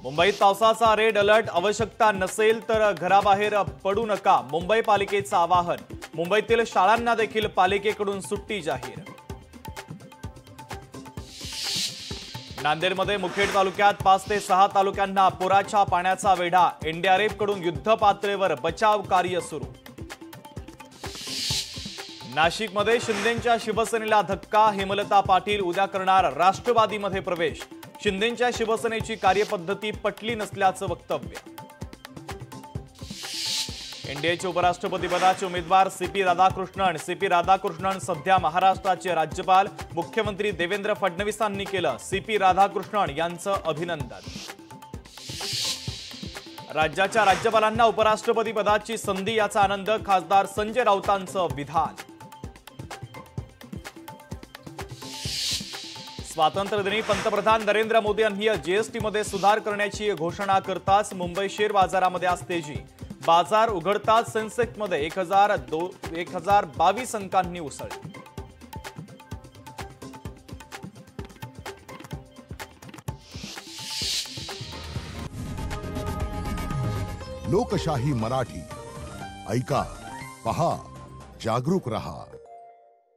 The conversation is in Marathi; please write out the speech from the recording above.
मुंबईत पावसाचा रेड अलर्ट, आवश्यकता नसेल तर घराबाहेर पडू नका, मुंबई पालिकेचं आवाहन। मुंबईतील शाळांना देखील पालिकेकडून सुट्टी जाहीर। नांदेडमध्ये मुखेड तालुक्यात 5 ते 6 तालुक्यांना पुराच्या पाण्याचा वेढा, एनडीआरएफ कडून युद्ध पातळीवर बचाव कार्य सुरू। नाशिकमध्ये शिंदेंच्या शिवसेनेला धक्का, हेमलता पाटील उद्या करणार राष्ट्रवादीमध्ये प्रवेश, शिंदेंच्या शिवसेनेची कार्यपद्धती पटली नसल्याचं वक्तव्य। एनडीएचे उपराष्ट्रपतीपदाचे उमेदवार सीपी राधाकृष्णन सध्या महाराष्ट्राचे राज्यपाल, मुख्यमंत्री देवेंद्र फडणवीसांनी केलं सीपी राधाकृष्णन यांचं अभिनंदन। राज्याच्या राज्यपालांना उपराष्ट्रपतीपदाची संधी, याचा आनंद, खासदार संजय राऊतांचं विधान। स्वातंत्र्यदिनी पंतप्रधान नरेंद्र मोदी यांनी जीएसटीमध्ये सुधार करण्याची घोषणा करताच मुंबई शेअर बाजारामध्ये आज तेजी, बाजार उघडताच सेन्सेक्समध्ये 1022 अंकांनी उसळली। लोकशाही मराठी ऐका, पहा, जागरूक रहा।